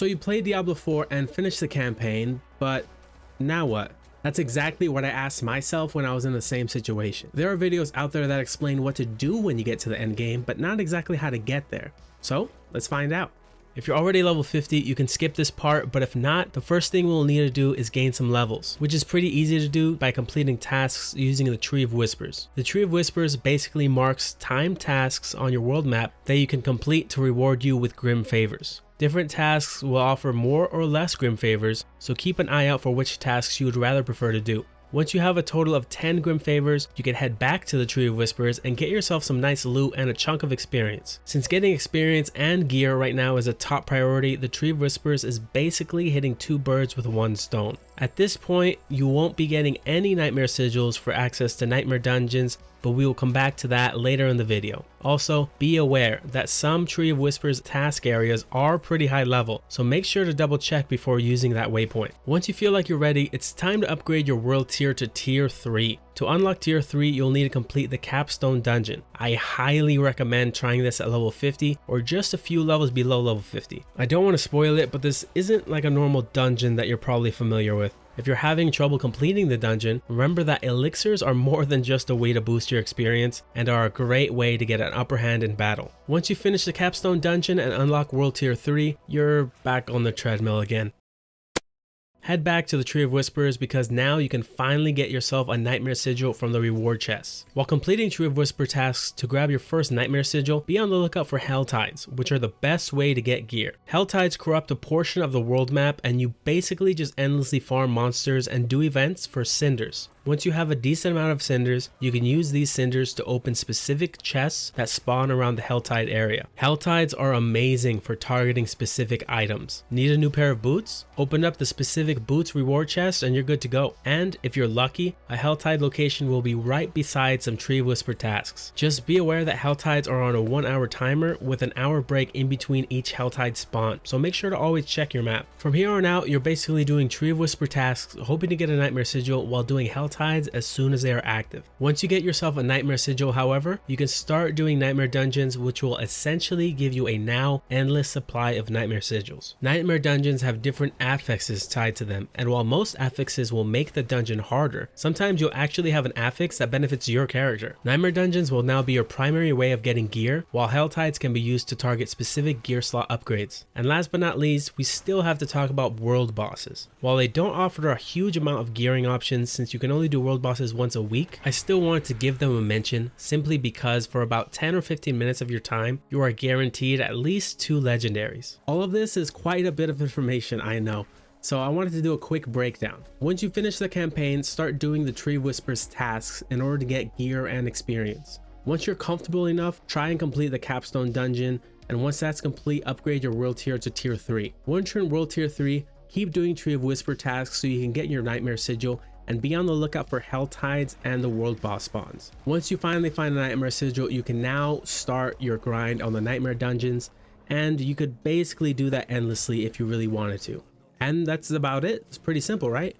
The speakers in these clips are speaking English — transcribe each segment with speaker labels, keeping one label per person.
Speaker 1: So you played Diablo 4 and finished the campaign, but now what? That's exactly what I asked myself when I was in the same situation. There are videos out there that explain what to do when you get to the end game, but not exactly how to get there. So let's find out. If you're already level 50, you can skip this part, but if not, the first thing we'll need to do is gain some levels, which is pretty easy to do by completing tasks using the Tree of Whispers. The Tree of Whispers basically marks timed tasks on your world map that you can complete to reward you with grim favors. Different tasks will offer more or less grim favors, so keep an eye out for which tasks you would rather prefer to do. Once you have a total of 10 grim favors, you can head back to the Tree of Whispers and get yourself some nice loot and a chunk of experience. Since getting experience and gear right now is a top priority, the Tree of Whispers is basically hitting two birds with one stone. At this point, you won't be getting any nightmare sigils for access to nightmare dungeons, but we will come back to that later in the video. Also, be aware that some Tree of Whispers task areas are pretty high level, so make sure to double check before using that waypoint. Once you feel like you're ready, it's time to upgrade your world tier to tier 3. To unlock tier 3, you'll need to complete the capstone dungeon. I highly recommend trying this at level 50 or just a few levels below level 50. I don't want to spoil it, but this isn't like a normal dungeon that you're probably familiar with. If you're having trouble completing the dungeon, remember that elixirs are more than just a way to boost your experience and are a great way to get an upper hand in battle. Once you finish the capstone dungeon and unlock world tier 3, you're back on the treadmill again. Head back to the Tree of Whispers because now you can finally get yourself a nightmare sigil from the reward chests. While completing Tree of Whisper tasks to grab your first nightmare sigil, be on the lookout for Helltides, which are the best way to get gear. Helltides corrupt a portion of the world map and you basically just endlessly farm monsters and do events for cinders. Once you have a decent amount of cinders, you can use these cinders to open specific chests that spawn around the Helltide area. Helltides are amazing for targeting specific items. Need a new pair of boots? Open up the specific boots reward chest and you're good to go. And if you're lucky, a Helltide location will be right beside some Tree of Whisper tasks. Just be aware that Helltides are on a 1-hour timer with an hour break in between each Helltide spawn, so make sure to always check your map. From here on out, you're basically doing Tree of Whisper tasks, hoping to get a nightmare sigil while doing Helltides as soon as they are active. Once you get yourself a nightmare sigil, however, you can start doing nightmare dungeons, which will essentially give you a now endless supply of nightmare sigils. Nightmare dungeons have different affixes tied to them, and while most affixes will make the dungeon harder, sometimes you'll actually have an affix that benefits your character. Nightmare dungeons will now be your primary way of getting gear, while Helltides can be used to target specific gear slot upgrades. And last but not least, we still have to talk about world bosses. While they don't offer a huge amount of gearing options since you can only do world bosses once a week, I still wanted to give them a mention simply because for about 10 or 15 minutes of your time, you are guaranteed at least 2 legendaries. All of this is quite a bit of information, I know, so I wanted to do a quick breakdown. Once you finish the campaign, start doing the Tree Whispers tasks in order to get gear and experience. Once you're comfortable enough, try and complete the capstone dungeon, and once that's complete, upgrade your world tier to tier 3. Once you're in world tier 3, keep doing Tree of Whisper tasks so you can get your nightmare sigil, and be on the lookout for Helltides and the world boss spawns. Once you finally find a nightmare sigil, you can now start your grind on the nightmare dungeons, and you could basically do that endlessly if you really wanted to. And that's about it. It's pretty simple, right?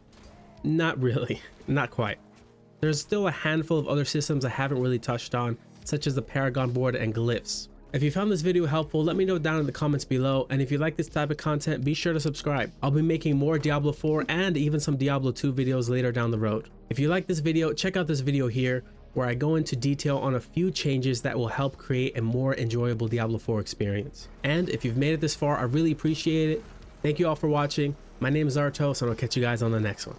Speaker 1: Not really, not quite. There's still a handful of other systems I haven't really touched on, such as the Paragon board and glyphs. If you found this video helpful, let me know down in the comments below, and if you like this type of content, be sure to subscribe. I'll be making more Diablo 4 and even some Diablo 2 videos later down the road. If you like this video, check out this video here, where I go into detail on a few changes that will help create a more enjoyable Diablo 4 experience. And if you've made it this far, I really appreciate it. Thank you all for watching. My name is Zartos, and I'll catch you guys on the next one.